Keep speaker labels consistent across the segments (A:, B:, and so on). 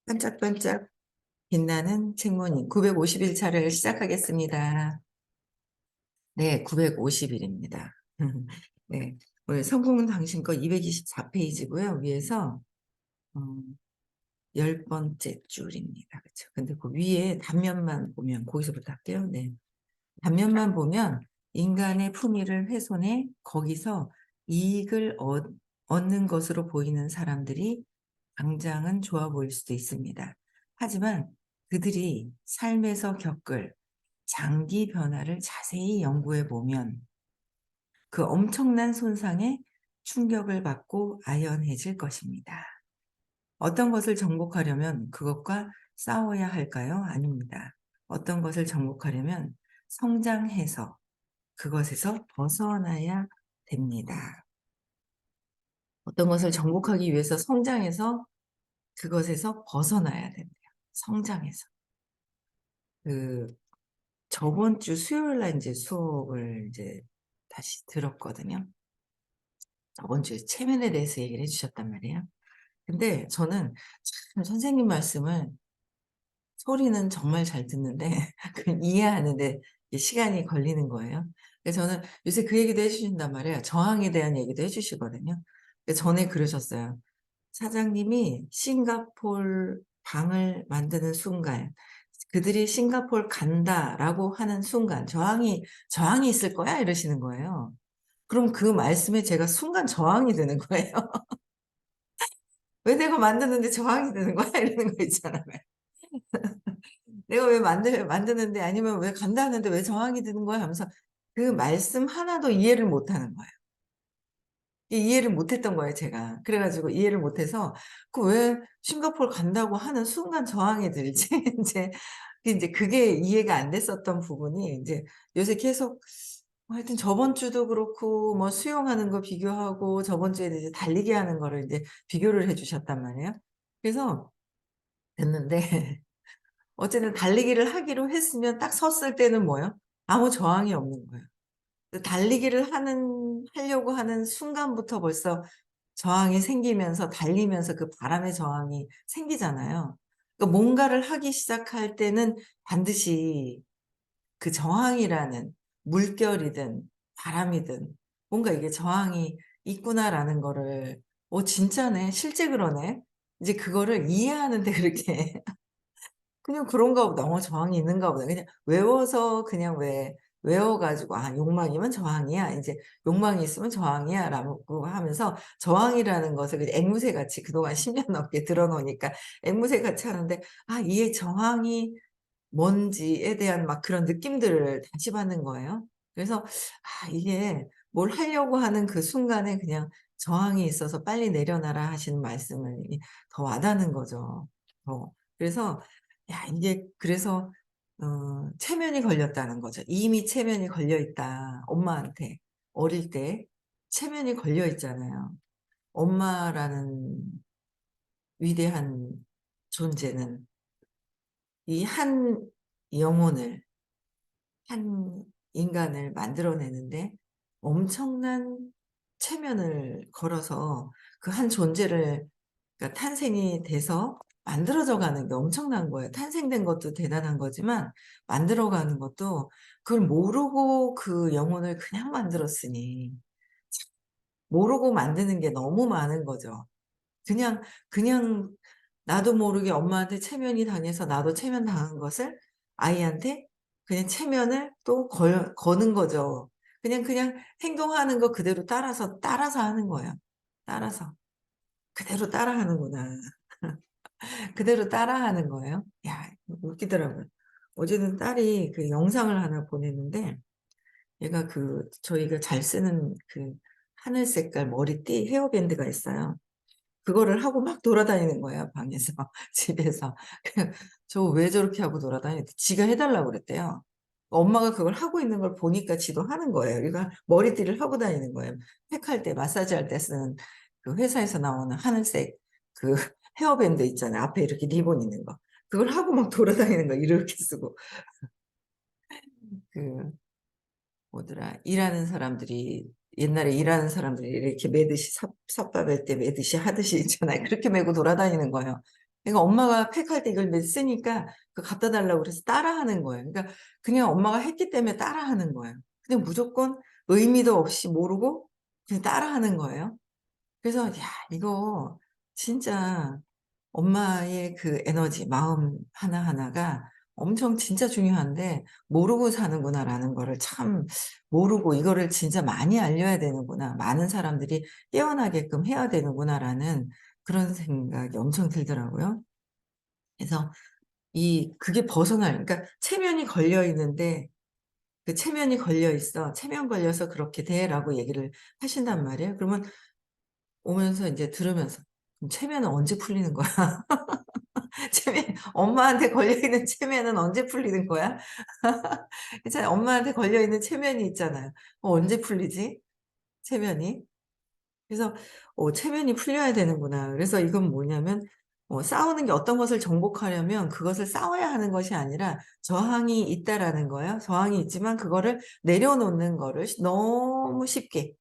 A: 반짝반짝 빛나는 책무님 951차를 시작하겠습니다. 네, 950일입니다. 네, 오늘 성공은 당신 거 224페이지고요. 위에서 어, 10번째 줄입니다. 그렇죠? 근데 그 위에 단면만 보면 거기서부터 할게요. 네. 단면만 보면 인간의 품위를 훼손해 거기서 이익을 얻는 것으로 보이는 사람들이 당장은 좋아 보일 수도 있습니다. 하지만 그들이 삶에서 겪을 장기 변화를 자세히 연구해 보면 그 엄청난 손상에 충격을 받고 아연해질 것입니다. 어떤 것을 정복하려면 그것과 싸워야 할까요? 아닙니다. 어떤 것을 정복하려면 성장해서 그것에서 벗어나야 됩니다. 어떤 것을 정복하기 위해서 성장해서 그것에서 벗어나야 됩니다. 성장해서. 그 저번 주 수요일 날 이제 수업을 이제 다시 들었거든요. 저번 주에 체면에 대해서 얘기를 해 주셨단 말이에요. 근데 저는 참 선생님 말씀을 소리는 정말 잘 듣는데 그걸 이해하는데 시간이 걸리는 거예요. 그래서 저는 요새 그 얘기도 해 주신단 말이에요. 저항에 대한 얘기도 해 주시거든요. 전에 그러셨어요. 사장님이 싱가포르 방을 만드는 순간 그들이 "싱가포르 간다."라고 하는 순간 "저항이 있을 거야." 이러시는 거예요. 그럼 그 말씀에 제가 순간 저항이 드는 거예요. '왜 내가 만드는데 저항이 드는 거야?' 이러는 거 있잖아요. '내가 왜 만드는데 아니면 왜 간다는데 왜 저항이 드는 거야?' 하면서 그 말씀 하나도 이해를 못 하는 거예요. 이해를 못 했던 거예요 제가. 그래 가지고 이해를 못 해서 그 왜 싱가포르 간다고 하는 순간 저항이 들지 인제 그게 이해가 안 됐었던 부분이 인제 요새 계속 하여튼 저번 주도 그렇고 뭐 수영하는 거 비교하고 저번 주에는 이제 달리기 하는 거를 인제 비교를 해 주셨단 말이에요. 그래서 됐는데 어쨌든 달리기를 하기로 했으면 딱 섰을 때는 뭐예요? 아무 저항이 없는 거예요. 그 달리기를 하려고 하는 순간부터 벌써 저항이 생기면서 달리면서 그 바람의 저항이 생기잖아요. 그러니까 뭔가를 하기 시작할 때는 반드시 그 저항이라는 물결이든 바람이든 뭔가 이게 '저항이 있구나.'라는 거를 '어 진짜네. 실제 그러네.' 이제 그거를 이해하는 데 그렇게 그냥 그런가 보다. 저항이 있는가 보다. 그냥 외워서 그냥 외워 가지고 '아 욕망이면 저항이야. 인제 욕망이 있으면 저항이야.'라고 하면서 저항이라는 것을 그냥 앵무새같이 그동안 10년 넘게 들어 놓으니까 앵무새같이 하는데 이 저항이 뭔지에 대한 막 그런 느낌들을 다시 받는 거예요. 그래서 이게 뭘 하려고 하는 그 순간에 그냥 "저항이 있어서 빨리 내려놔라." 하시는 말씀을 더 와닿는 거죠. 그래서 이게 그래서 체면이 걸렸다는 거죠. 이미 체면이 걸려 있다. 엄마한테 어릴 때 체면이 걸려 있잖아요. 엄마라는 위대한 존재는 이 한 영혼을 한 인간을 만들어내는데 엄청난 체면을 걸어서 그 한 존재를 그러니까 탄생이 돼서 만들어져 가는 게 엄청난 거예요. 탄생된 것도 대단한 거지만 만들어 가는 것도 그걸 모르고 그 영혼을 그냥 만들었으니 모르고 만드는 게 너무 많은 거죠. 그냥 나도 모르게 엄마한테 체면이 당해서 나도 체면당한 것을 아이한테 그냥 체면을 또 거는 거죠. 그냥 행동하는 거 그대로 따라서 하는 거예요. 따라서. 그대로 따라하는구나. 그대로 따라하는 거예요. 야 웃기더라고요. 어제는 딸이 그 영상을 하나 보냈는데 얘가 저희가 잘 쓰는 그 하늘 색깔 머리띠 헤어밴드가 있어요. 그거를 하고 막 돌아다니는 거예요 방에서 집에서. "저 왜 저렇게 하고 돌아다니?" 지가 해 달라고 그랬대요. 엄마가 그걸 하고 있는 걸 보니까 지도 하는 거예요. 그러니까 머리띠를 하고 다니는 거예요. 팩할 때 마사지할 때 쓰는 그 회사에서 나오는 하늘색 그 헤어밴드 있잖아요. 앞에 이렇게 리본 있는 거. 그걸 하고 막 돌아다니는 거예요 이렇게 쓰고. 그 뭐더라 일하는 사람들이 옛날에 일하는 사람들이 이렇게 매듯이 삿밥에 때 매듯이 하듯이 있잖아요. 그렇게 메고 돌아다니는 거예요. 그러니까 엄마가 팩할 때 이걸 쓰니까 그 갖다 달라고 그래서 따라하는 거예요. 그러니까 그냥 엄마가 했기 때문에 따라하는 거예요. 그냥 무조건 의미도 없이 모르고 그냥 따라하는 거예요. 그래서 야 이거 진짜 엄마의 그 에너지 마음 하나하나가 엄청 진짜 중요한데 '모르고 사는구나.'라는 거를 참 모르고 '이거를 진짜 많이 알려야 되는구나. 많은 사람들이 깨어나게끔 해야 되는구나.'라는 그런 생각이 엄청 들더라고요. 그래서 그게 벗어날 그러니까 체면이 걸려 있는데 그 "체면이 걸려 있어. 체면 걸려서 그렇게 돼."라고 얘기를 하신단 말이에요. 그러면 오면서 인제 들으면서 '그럼 체면은 언제 풀리는 거야?' 체면 엄마한테 걸려 있는 체면은 언제 풀리는 거야? 있잖아요. 엄마한테 걸려 있는 체면이 있잖아요. 언제 풀리지? 체면이? 그래서 '체면이 풀려야 되는구나.' 그래서 이건 뭐냐면 싸우는 게 어떤 것을 정복하려면 그것을 싸워야 하는 것이 아니라 저항이 있다라는 거예요. 저항이 있지만 그거를 내려놓는 거를 너무 쉽게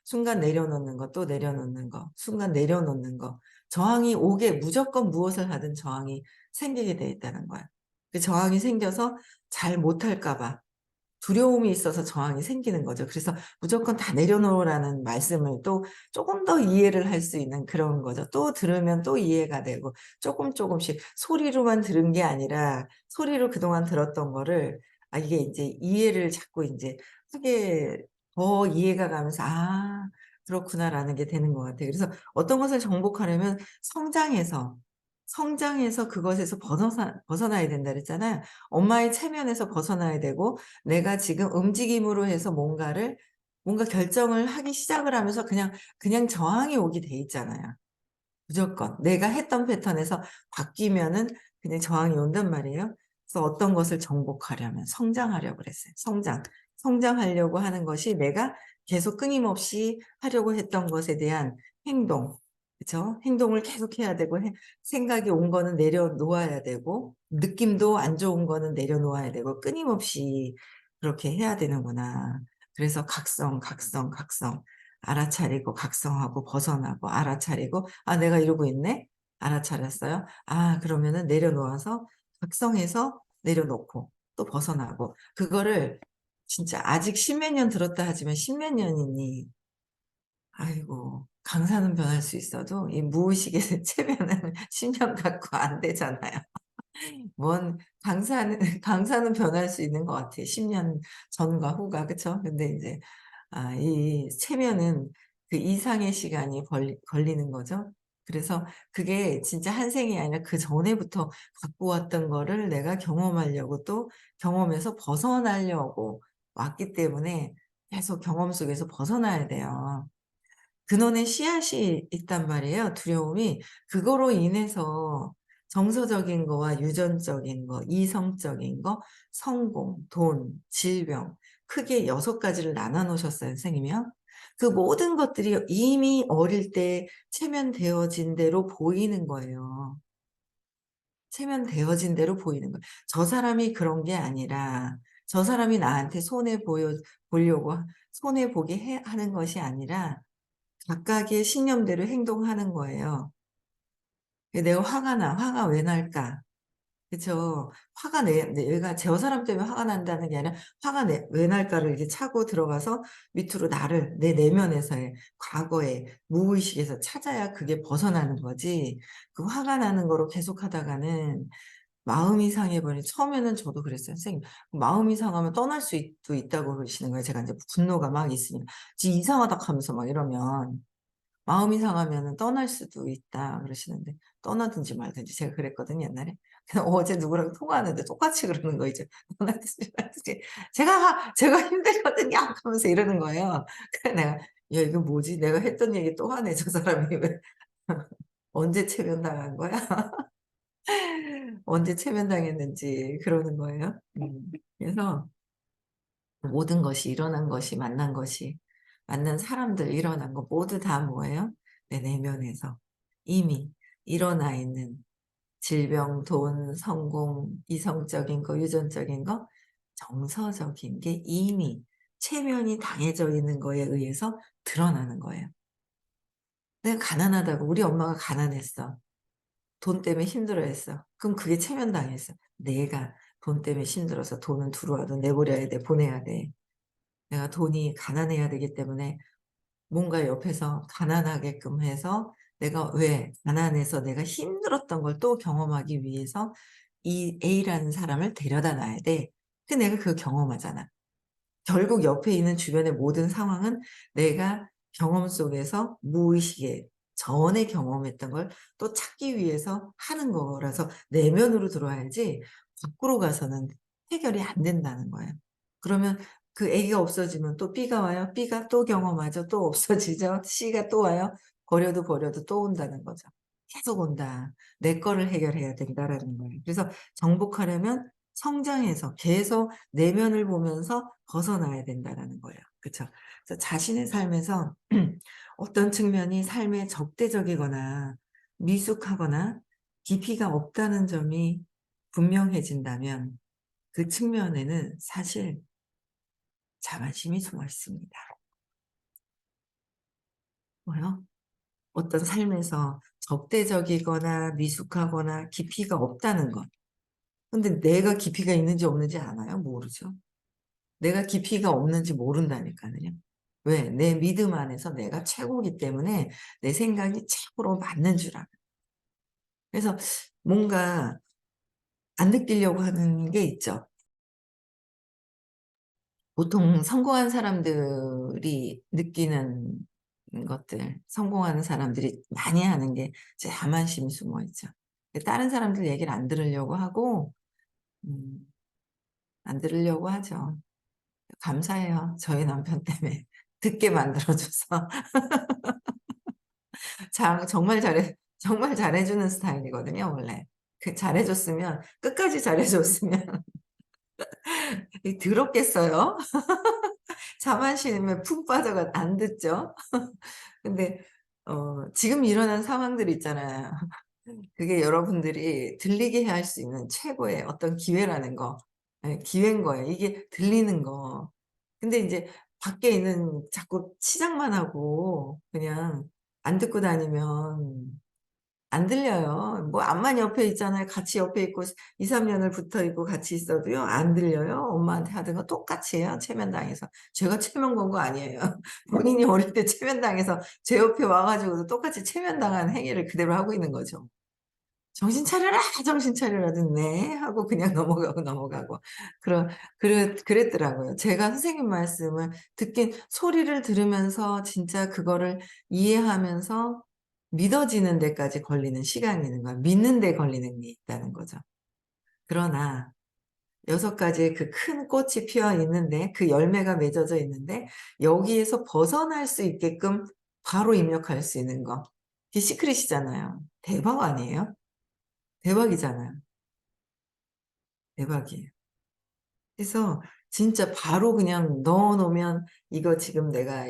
A: 순간 내려놓는 거 또 내려놓는 거 순간 내려놓는 거 저항이 오게 무조건 무엇을 하든 저항이 생기게 돼 있다는 거야. 그 저항이 생겨서 잘 못할까 봐 두려움이 있어서 저항이 생기는 거죠. 그래서 무조건 다 내려놓으라는 말씀을 또 쪼금 더 이해를 할 수 있는 그런 거죠. 또 들으면 또 이해가 되고 쪼끔씩 소리로만 들은 게 아니라 소리로 그동안 들었던 거를 이게 인제 이해를 자꾸 인제 하게 더 이해가 가면서 '아 그렇구나.'라는 게 되는 것 같아요. 그래서 어떤 것을 정복하려면 성장해서 그것에서 벗어나야 된다 그랬잖아요. 엄마의 체면에서 벗어나야 되고 내가 지금 움직임으로 해서 뭔가 결정을 하기 시작을 하면서 그냥 저항이 오게 돼 있잖아요. 무조건. 내가 했던 패턴에서 바뀌면은 그냥 저항이 온단 말이에요. 그래서 어떤 것을 정복하려면 성장하려고 그랬어요. 성장하려고 하는 것이 내가 계속 끊임없이 하려고 했던 것에 대한 행동. 그쵸? 행동을 계속해야 되고 생각이 온 거는 내려놓아야 되고 느낌도 안 좋은 거는 내려놓아야 되고 끊임없이 그렇게 해야 되는구나. 그래서 각성. 알아차리고 각성하고 벗어나고 알아차리고 '아 내가 이러고 있네. 알아차렸어요. 아 그러면은 내려놓아서 각성해서 내려놓고 또 벗어나고.' 그거를 진짜 아직 십몇 년 들었다 하지만 십몇 년이니 아이고 강사는 변할 수 있어도 이 무의식의 체면은 10년 갖고 안 되잖아요. 뭔 강사는 강사는 변할 수 있는 것 같아요. 10년 전과 후가 그쵸? 근데 인제 이 체면은 그 이상의 시간이 걸리는 거죠. 그래서 그게 진짜 한 생이 아니라 그전에부터 갖고 왔던 거를 내가 경험하려고 또 경험에서 벗어나려고 왔기 때문에 계속 경험 속에서 벗어나야 돼요. 근원에 씨앗이 있단 말이에요, 두려움이. 그거로 인해서 정서적인 거와 유전적인 거, 이성적인 거, 성공, 돈, 질병 크게 6 가지를 나눠 놓으셨어요, 선생님이요. 그 모든 것들이 이미 어릴 때 체면되어진 대로 보이는 거예요. 체면되어진 대로 보이는 거예요. 저 사람이 그런 게 아니라 저 사람이 나한테 보려고 손해 보게 하는 것이 아니라 각각의 신념대로 행동하는 거예요. 내가 화가 나. 화가 왜 날까? 그쵸. 화가 내가 저 사람 때문에 화가 난다는 게 아니라 화가 왜 날까를 이렇게 차고 들어가서 밑으로 나를 내 내면에서의 과거의 무의식에서 찾아야 그게 벗어나는 거지 그 화가 나는 거로 계속하다가는 마음이 상해버린 처음에는 저도 그랬어요. 선생님 마음이 상하면 떠날 수도 있다고 그러시는 거예요. 제가 인제 분노가 막 있으니까. "지 이상하다." 하면서 막 이러면. "마음이 상하면은 떠날 수도 있다." 그러시는데 떠나든지 말든지 제가 그랬거든요 옛날에. 근데 어제 누구랑 통화하는데 똑같이 그러는 거예요 이제. "떠나든지 말든지. 제가 힘들거든요." 하면서 이러는 거예요. 그래 내가 '야 이거 뭐지? 내가 했던 얘기 또 하네 저 사람이 왜 언제 체면당한 거야?' 언제 체면당했는지 그러는 거예요. 그래서 모든 것이 일어난 것이 만난 것이 만난 사람들 일어난 거 모두 다 뭐예요? 내 내면에서 이미 일어나 있는 질병, 돈, 성공, 이성적인 거, 유전적인 거, 정서적인 게 이미 체면이 당해져 있는 거에 의해서 드러나는 거예요. 내가 가난하다고 우리 엄마가 가난했어. 돈 때문에 힘들어했어. 그럼 그게 체면당했어. 내가 돈 때문에 힘들어서 돈은 들어와도 내버려야 돼. 보내야 돼. 내가 돈이 가난해야 되기 때문에 뭔가 옆에서 가난하게끔 해서 내가 왜 가난해서 내가 힘들었던 걸 또 경험하기 위해서 이 A라는 사람을 데려다 놔야 돼. 내가 그걸 경험하잖아. 결국 옆에 있는 주변의 모든 상황은 내가 경험 속에서 무의식에 전에 경험했던 걸 또 찾기 위해서 하는 거라서 내면으로 들어와야지 밖으로 가서는 해결이 안 된다는 거예요. 그러면 그 A가 없어지면 또 B가 와요. B가 또 경험하죠. 또 없어지죠. C가 또 와요. 버려도 버려도 또 온다는 거죠. 계속 온다. 내 거를 해결해야 된다라는 거예요. 그래서 정복하려면 성장해서 계속 내면을 보면서 벗어나야 된다라는 거예요. 그쵸? 그래서 자신의 삶에서 어떤 측면이 삶에 적대적이거나 미숙하거나 깊이가 없다는 점이 분명해진다면 그 측면에는 사실 자만심이 숨어 있습니다. 뭐요? 어떤 삶에서 적대적이거나 미숙하거나 깊이가 없다는 것. 근데 내가 깊이가 있는지 없는지 아나요? 모르죠. 내가 깊이가 없는지 모른다니까요. 왜? 내 믿음 안에서 내가 최고이기 때문에 내 생각이 최고로 맞는 줄 알아요. 그래서 뭔가 안 느끼려고 하는 게 있죠. 보통 성공한 사람들이 느끼는 것들, 성공하는 사람들이 많이 하는 게 자만심이 숨어 있죠. 다른 사람들 얘기를 안 들으려고 하고 음 안 들으려고 하죠. 감사해요. 저희 남편 때문에 듣게 만들어 줘서. 정말 잘해 주는 스타일이거든요 원래. 잘해 줬으면 끝까지 잘해 줬으면 이 들었겠어요? 자만심에 푹 빠져가 안 듣죠. 근데 지금 일어난 상황들 있잖아요. 그게 여러분들이 들리게 할 수 있는 최고의 어떤 기회라는 거. 예 기회인 거예요. 이게 들리는 거. 근데 인제 밖에 있는 자꾸 치장만 하고 그냥 안 듣고 다니면 안 들려요. 뭐 암만 옆에 있잖아요. 같이 옆에 있고 2-3 년을 붙어 있고 같이 있어도요 안 들려요. 엄마한테 하던 거 똑같이 해요 체면당해서. 제가 체면 건 거 아니에요. 본인이 어릴 때 체면당해서 제 옆에 와 가지고도 똑같이 체면당한 행위를 그대로 하고 있는 거죠. "정신 차려라, 정신 차려라."는 "네." 하고 그냥 넘어가고. 그랬더라고요. 제가 선생님 말씀을 듣긴 소리를 들으면서 진짜 그거를 이해하면서 믿어지는 데까지 걸리는 시간이 있는 거야. 믿는 데 걸리는 게 있다는 거죠. 그러나 6 가지의 그 큰 꽃이 피어 있는데 그 열매가 맺어져 있는데 여기에서 벗어날 수 있게끔 바로 입력할 수 있는 거. 그게 시크릿이잖아요. 대박 아니에요? 대박이잖아요. 대박이에요. 그래서 진짜 바로 그냥 넣어 놓으면 이거 지금 내가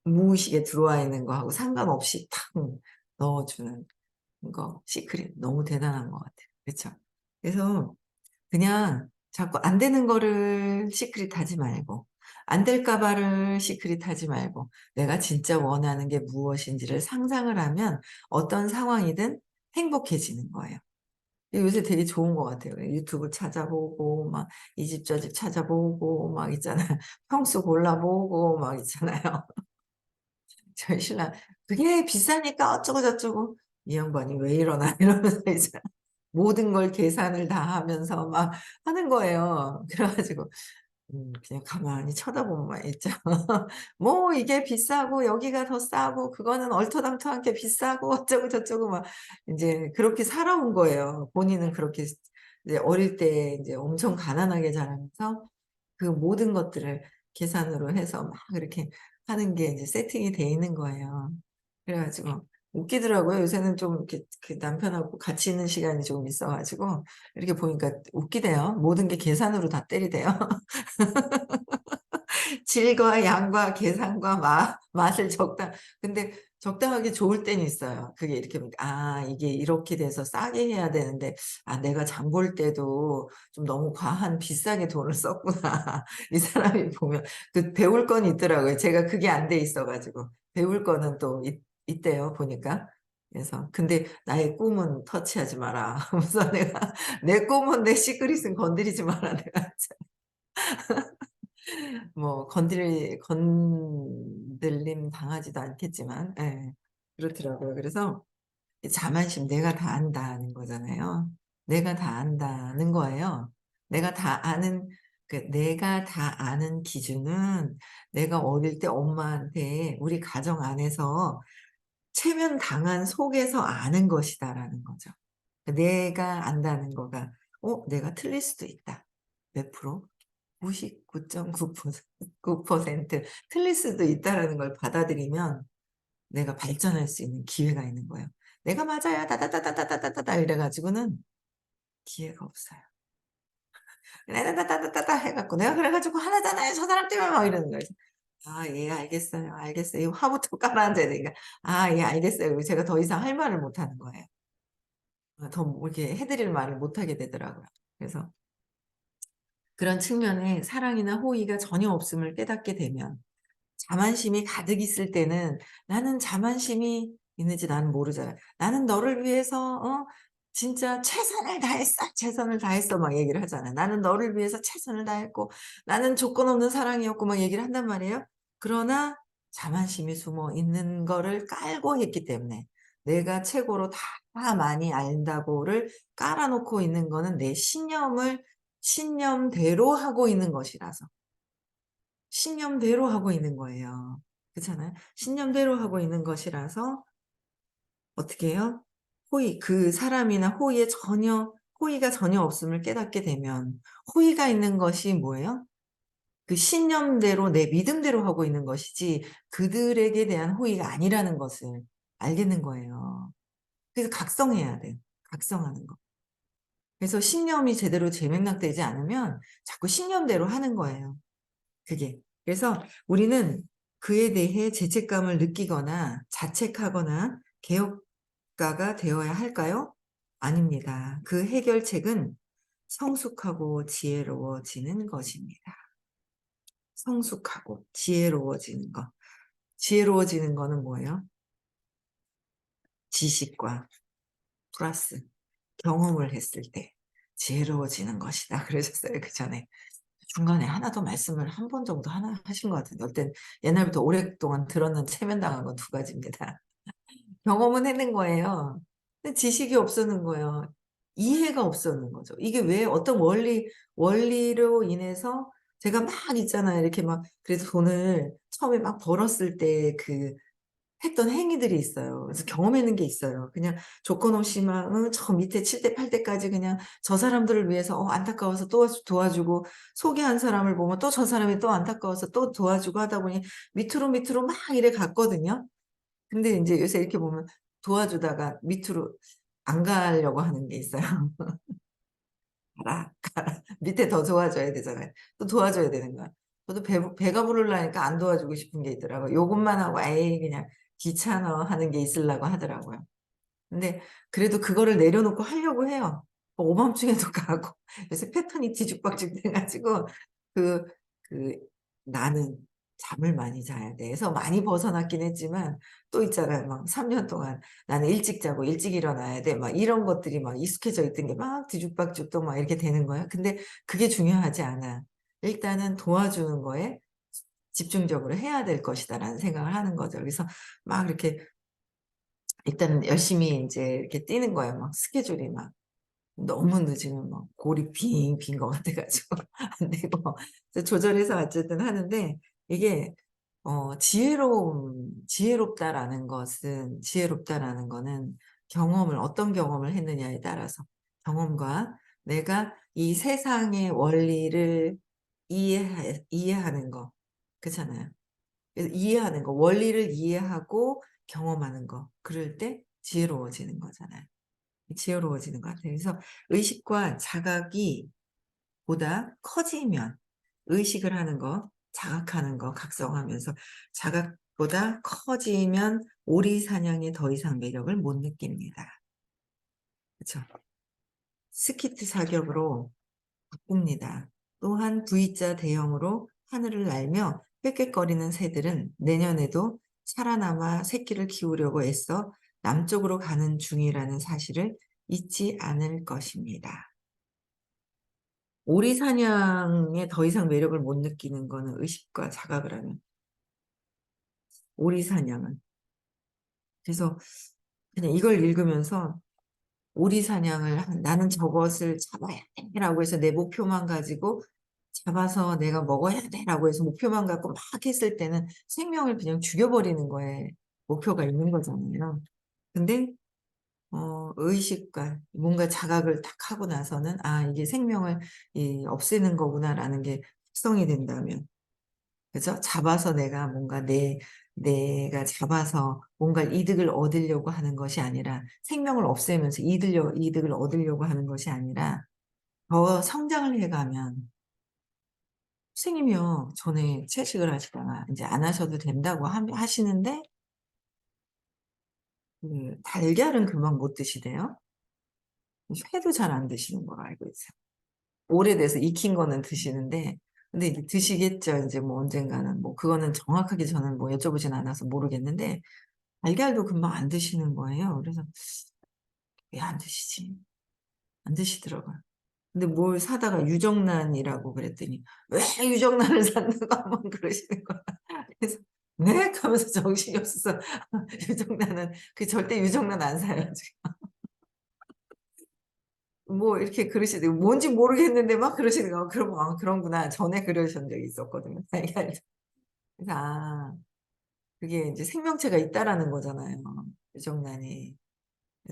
A: 무의식에 들어와 있는 거하고 상관없이 탁 넣어 주는 거 시크릿 너무 대단한 것 같아요. 그쵸? 그래서 그냥 자꾸 안 되는 거를 시크릿 하지 말고 안 될까 봐를 시크릿 하지 말고 내가 진짜 원하는 게 무엇인지를 상상을 하면 어떤 상황이든 행복해지는 거예요. 요새 되게 좋은 것 같아요. 유튜브 찾아보고 막 이 집 저 집 찾아보고 막 있잖아요. 평수 골라보고 막 있잖아요. 저희 신랑 "그게 비싸니까 어쩌고 저쩌고." 이 양반이 왜 이러나 이러면서 이제 모든 걸 계산을 다 하면서 막 하는 거예요. 그래 가지고 그냥 가만히 쳐다보고만 있죠. 뭐 이게 비싸고 여기가 더 싸고 그거는 얼토당토한 게 비싸고 어쩌고 저쩌고 막 인제 그렇게 살아온 거예요. 본인은 그렇게 이제 어릴 때 인제 엄청 가난하게 자라면서 그 모든 것들을 계산으로 해서 막 이렇게 하는 게 이제 세팅이 돼 있는 거예요. 그래 가지고 웃기더라고요. 요새는 좀 이렇게 그 남편하고 같이 있는 시간이 좀 있어 가지고 이렇게 보니까 웃기대요. 모든 게 계산으로 다 때리대요. 질과 양과 계산과 맛을 근데 적당하게 좋을 때는 있어요. 그게 이렇게 보니까 '아 이게 이렇게 돼서 싸게 해야 되는데 아 내가 장볼 때도 좀 너무 과한 비싸게 돈을 썼구나.' 이 사람이 보면 배울 건 있더라고요. 제가 그게 안 돼 있어 가지고. 배울 거는 또 있대요 보니까. 그래서 근데 나의 꿈은 터치하지 마라. 하면서 내가 내 꿈은 내 시크릿은 건드리지 마라. 내가 뭐 건들림 당하지도 않겠지만 예. 그렇더라고요. 그래서 이 자만심 내가 다 안다는 거잖아요. 내가 다 안다는 거예요. 내가 다 아는 기준은 내가 어릴 때 엄마한테 우리 가정 안에서 체면당한 속에서 아는 것이다라는 거죠. 내가 안다는 거가 내가 틀릴 수도 있다. 몇 프로? 99.9% 틀릴 수도 있다라는 걸 받아들이면 내가 발전할 수 있는 기회가 있는 거예요. "내가 맞아요. 다다다다다다다다." 이래 가지고는 기회가 없어요. 다다다다다다 해 갖고 "내가 그래 가지고 화나잖아요. 저 사람 때문에." 막 이러는 거예요. "아 예 알겠어요. 알겠어요." 이 화부터 깔아앉아야 되니까 "아 예 알겠어요." 그리고 제가 더 이상 할 말을 못 하는 거예요. 더 뭐 이렇게 해 드릴 말을 못 하게 되더라고요. 그래서 그런 측면에 사랑이나 호의가 전혀 없음을 깨닫게 되면 자만심이 가득 있을 때는 나는 자만심이 있는지 나는 모르잖아요. "나는 너를 위해서 진짜 최선을 다했어. 최선을 다했어." 막 얘기를 하잖아요. "나는 너를 위해서 최선을 다했고 나는 조건 없는 사랑이었고." 막 얘기를 한단 말이에요. 그러나 자만심이 숨어 있는 거를 깔고 했기 때문에 내가 최고로 다 많이 안다고를 깔아 놓고 있는 거는 내 신념대로 하고 있는 것이라서. 신념대로 하고 있는 거예요. 그렇잖아요. 신념대로 하고 있는 것이라서 어떻게 해요? 그 사람이나 호의가 전혀 없음을 깨닫게 되면 호의가 있는 것이 뭐예요? 그 신념대로 내 믿음대로 하고 있는 것이지 그들에게 대한 호의가 아니라는 것을 알겠는 거예요. 그래서 각성해야 돼요. 각성하는 거. 그래서 신념이 제대로 재맥락되지 않으면 자꾸 신념대로 하는 거예요. 그게. 그래서 우리는 그에 대해 죄책감을 느끼거나 자책하거나 개혁가가 되어야 할까요? 아닙니다. 그 해결책은 성숙하고 지혜로워지는 것입니다. 성숙하고 지혜로워지는 것. 지혜로워지는 거는 뭐예요? 지식과 플러스 경험을 했을 때 지혜로워지는 것이다. 그러셨어요 그전에. 중간에 하나 더 말씀을 한 번 정도 하나 하신 것 같은데 어떤 옛날부터 오랫동안 들었는 체면당한 건 두 가지입니다. 경험은 해낸 거예요. 근데 지식이 없었는 거예요. 이해가 없었는 거죠. 이게 왜 어떤 원리로 인해서 제가 막 있잖아요. 이렇게 막 그래서 돈을 처음에 막 벌었을 때 했던 행위들이 있어요. 그래서 경험해낸 게 있어요. 그냥 조건 없이 막 저 밑에 7대 8 대까지 그냥 저 사람들을 위해서 안타까워서 또 도와주고 소개한 사람을 보면 또 저 사람이 또 안타까워서 또 도와주고 하다 보니 밑으로 막 이래 갔거든요. 근데 인제 요새 이렇게 보면 도와주다가 밑으로 안 가려고 하는 게 있어요. 가라, 가라. 밑에 더 도와줘야 되잖아요. 또 도와줘야 되는 거야. 저도 배가 부르려니까 안 도와주고 싶은 게 있더라고요. 요것만 하고 '에이 그냥 귀찮아.' 하는 게 있으려고 하더라고요. 근데 그래도 그거를 내려놓고 하려고 해요. 오밤중에도 가고 요새 패턴이 뒤죽박죽 돼 가지고 그 그 '나는 잠을 많이 자야 돼.'에서 많이 벗어났긴 했지만 또 있잖아요. 막 3년 동안 '나는 일찍 자고 일찍 일어나야 돼.' 막 이런 것들이 막 익숙해져 있던 게 막 뒤죽박죽 또 막 이렇게 되는 거예요. 근데 그게 중요하지 않아. 일단은 도와주는 거에 집중적으로 해야 될 것이다라는 생각을 하는 거죠. 그래서 막 이렇게 일단은 열심히 인제 이렇게 뛰는 거예요. 막 스케줄이 막 너무 늦으면 막 골이 빙 빈 것 같아 가지고 안 되고 그래서 조절해서 어쨌든 하는데 이게 지혜롭다라는 거는 경험을 어떤 경험을 했느냐에 따라서 경험과 내가 이 세상의 원리를 이해하는 거 그렇잖아요. 그래서 이해하는 거 원리를 이해하고 경험하는 거 그럴 때 지혜로워지는 거잖아요. 지혜로워지는 것 같아요. 그래서 의식과 자각이 보다 커지면 의식을 하는 거, 자각하는 거 각성하면서 자각보다 커지면 오리사냥이 더 이상 매력을 못 느낍니다. 그쵸? 스키트 사격으로 바꿉니다. 또한 V자 대형으로 하늘을 날며 꽥꽥거리는 새들은 내년에도 살아남아 새끼를 키우려고 애써 남쪽으로 가는 중이라는 사실을 잊지 않을 것입니다. 오리 사냥에 더 이상 매력을 못 느끼는 거는 의식과 자각을 하면 오리 사냥은. 그래서 그냥 이걸 읽으면서 오리 사냥을 나는 저것을 잡아야 돼라고 해서 내 목표만 가지고 잡아서 내가 먹어야 돼라고 해서 목표만 갖고 막 했을 때는 생명을 그냥 죽여버리는 거에 목표가 있는 거잖아요. 근데 의식과 뭔가 자각을 딱 하고 나서는 '아 이게 생명을 없애는 거구나.'라는 게 확성이 된다면, 그죠? 잡아서 내가 뭔가 내가 잡아서 뭔가 이득을 얻으려고 하는 것이 아니라 생명을 없애면서 이득을 얻으려고 하는 것이 아니라 더 성장을 해 가면 선생님이요. 전에 채식을 하시다가 인제 안 하셔도 된다고 하시는데 달걀은 금방 못 드시대요. 회도 잘 안 드시는 걸로 알고 있어요. 오래돼서 익힌 거는 드시는데, 근데 이제 드시겠죠. 인제 뭐 언젠가는. 뭐 그거는 정확하게 저는 뭐 여쭤보진 않아서 모르겠는데 달걀도 금방 안 드시는 거예요. 그래서 '왜 안 드시지?' 안 드시더라고요. 근데 뭘 사다가 유정란이라고 그랬더니 "왜 유정란을 샀는가?" 막 그러시는 거야. 그래서 "네?" 하면서 정신이 없어서 유정란은 절대 유정란 안 사요 지금. 뭐 이렇게 그러시더라고요. 뭔지 모르겠는데 막 그러시는 거예요. 그럼 '아 그런구나.' 전에 그러신 적이 있었거든요. 달걀. 그래서 그게 인제 생명체가 있다라는 거잖아요, 유정란이.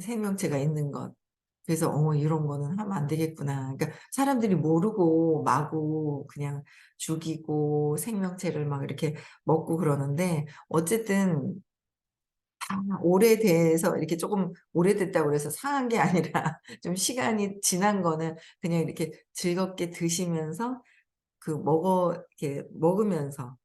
A: 생명체가 있는 것. 그래서 '이런 거는 하면 안 되겠구나.' 그러니까 사람들이 모르고 마구 그냥 죽이고 생명체를 막 이렇게 먹고 그러는데, 어쨌든 다 오래돼서 이렇게 쪼금 오래됐다고 그래서 상한 게 아니라 좀 시간이 지난 거는 그냥 이렇게 즐겁게 드시면서 이렇게 먹으면서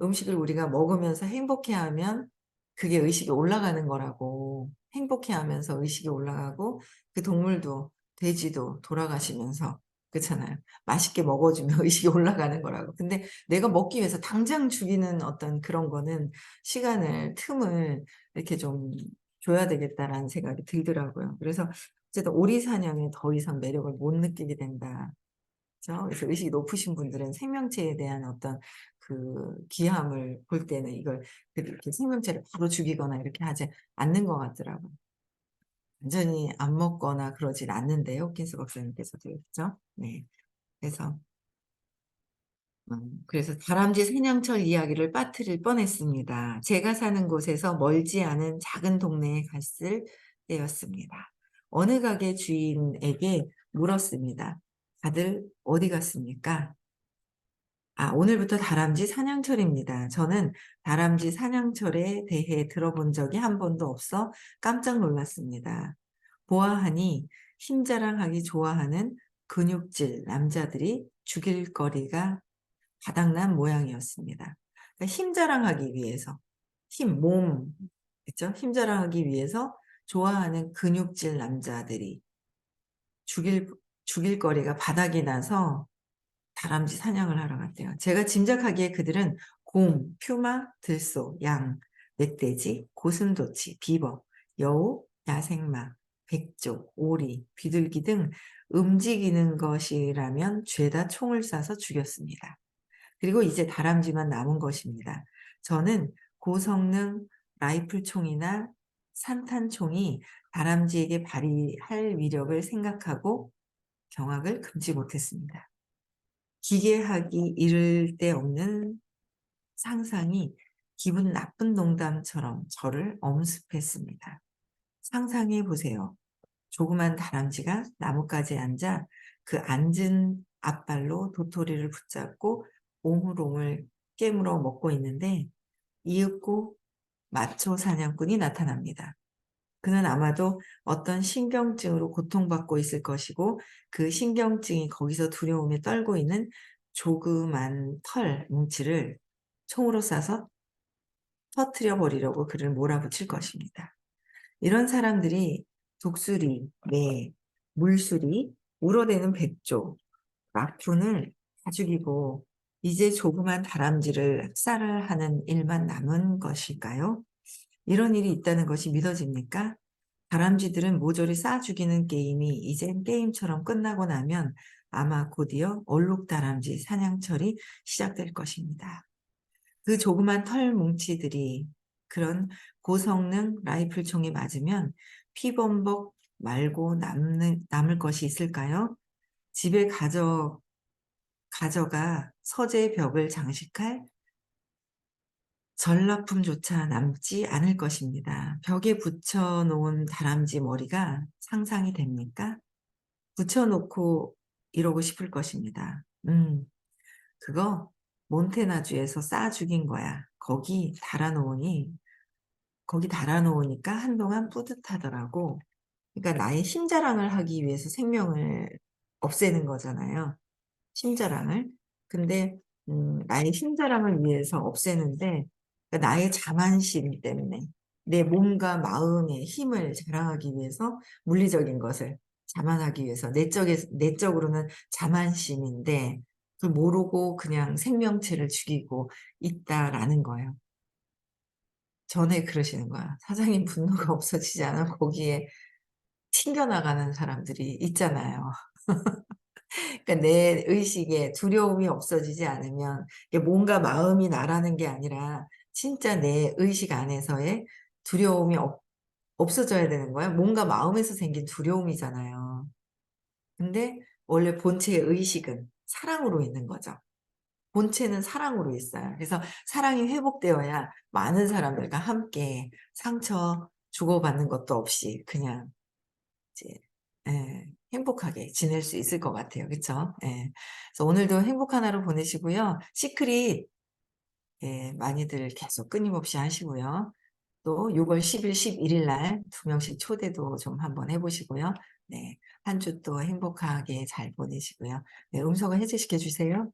A: 음식을 우리가 먹으면서 행복해하면 그게 의식이 올라가는 거라고. 행복해하면서 의식이 올라가고 그 동물도 돼지도 돌아가시면서 그렇잖아요. 맛있게 먹어 주면 의식이 올라가는 거라고. 근데 내가 먹기 위해서 당장 죽이는 어떤 그런 거는 시간을 틈을 이렇게 좀 줘야 되겠다라는 생각이 들더라고요. 그래서 어쨌든 '오리 사냥에 더 이상 매력을 못 느끼게 된다.' 그죠? 그래서 의식이 높으신 분들은 생명체에 대한 어떤 귀함을 볼 때는 이걸 이렇게 생명체를 바로 죽이거나 이렇게 하지 않는 것 같더라고요. 완전히 안 먹거나 그러진 않는데요, 홉킨스 박사님께서도. 그죠? 네. 그래서 그래서 다람쥐 사냥철 이야기를 빠뜨릴 뻔했습니다. 제가 사는 곳에서 멀지 않은 작은 동네에 갔을 때였습니다. 어느 가게 주인에게 물었습니다. "다들 어디 갔습니까?" 오늘부터 다람쥐 사냥철입니다. 저는 다람쥐 사냥철에 대해 들어본 적이 한 번도 없어 깜짝 놀랐습니다. 보아하니 힘자랑하기 좋아하는 근육질 남자들이 죽일 거리가 바닥난 모양이었습니다. 그러니까 힘자랑하기 위해서 몸, 그죠? 힘자랑하기 위해서 좋아하는 근육질 남자들이 죽일 죽일 거리가 바닥이 나서 다람쥐 사냥을 하러 갔대요. 제가 짐작하기에 그들은 곰, 퓨마, 들소, 양, 멧돼지, 고슴도치, 비버, 여우, 야생마, 백조, 오리, 비둘기 등 움직이는 것이라면 죄다 총을 쏴서 죽였습니다. 그리고 이제 다람쥐만 남은 것입니다. 저는 고성능 라이플 총이나 산탄총이 다람쥐에게 발휘할 위력을 생각하고 경악을 금치 못했습니다. 기괴하기 이를 데 없는 상상이 기분 나쁜 농담처럼 저를 엄습했습니다. 상상해 보세요. 조그만 다람쥐가 나뭇가지에 앉아 그 앉은 앞발로 도토리를 붙잡고 오물오물 깨물어 먹고 있는데 이윽고 마초 사냥꾼이 나타납니다. 그는 아마도 어떤 신경증으로 고통받고 있을 것이고 그 신경증이 거기서 두려움에 떨고 있는 조그만 털 뭉치를 총으로 쏴서 터뜨려 버리려고 그를 몰아붙일 것입니다. 이런 사람들이 독수리, 매, 물수리, 울어대는 백조, 라쿤을 다 죽이고 이제 조그만 다람쥐를 학살을 하는 일만 남은 것일까요? 이런 일이 있다는 것이 믿어집니까? 다람쥐들은 모조리 쏴 죽이는 게임이 이젠 게임처럼 끝나고 나면 아마 곧이어 얼룩다람쥐 사냥철이 시작될 것입니다. 그 조그만 털 뭉치들이 그런 고성능 라이플 총에 맞으면 피범벅 말고 남을 것이 있을까요? 집에 가져가 서재 벽을 장식할 전라품조차 남지 않을 것입니다. 벽에 붙여놓은 다람쥐 머리가 상상이 됩니까? 붙여놓고 이러고 싶을 것입니다. 그거 몬테나주에서 싸 죽인 거야. 거기 달아놓으니까 한동안 뿌듯하더라고. 그러니까 나의 심자랑을 하기 위해서 생명을 없애는 거잖아요. 심자랑을. 근데 나의 심자랑을 위해서 없애는데 그러니까 나의 자만심 때문에 내 몸과 마음의 힘을 자랑하기 위해서 물리적인 것을 자만하기 위해서 내적으로는 자만심인데 그걸 모르고 그냥 생명체를 죽이고 있다라는 거예요. 전에 그러시는 거야. 사장님 분노가 없어지지 않아 거기에 튕겨나가는 사람들이 있잖아요. 그러니까 내 의식에 두려움이 없어지지 않으면 이게 뭔가 마음이 나라는 게 아니라 진짜 내 의식 안에서의 두려움이 없어져야 되는 거야. 뭔가 마음에서 생긴 두려움이잖아요. 근데 원래 본체의 의식은 사랑으로 있는 거죠. 본체는 사랑으로 있어요. 그래서 사랑이 회복되어야 많은 사람들과 함께 상처 주고받는 것도 없이 그냥 이제 행복하게 지낼 수 있을 것 같아요. 그쵸? 예. 그래서 오늘도 행복한 하루 보내시고요. 시크릿 많이들 계속 끊임없이 하시고요. 또 6월 10일, 11일 날 2명씩 초대도 좀 한번 해 보시고요. 네. 한 주 또 행복하게 잘 보내시고요. 네. 음성을 해제시켜 주세요.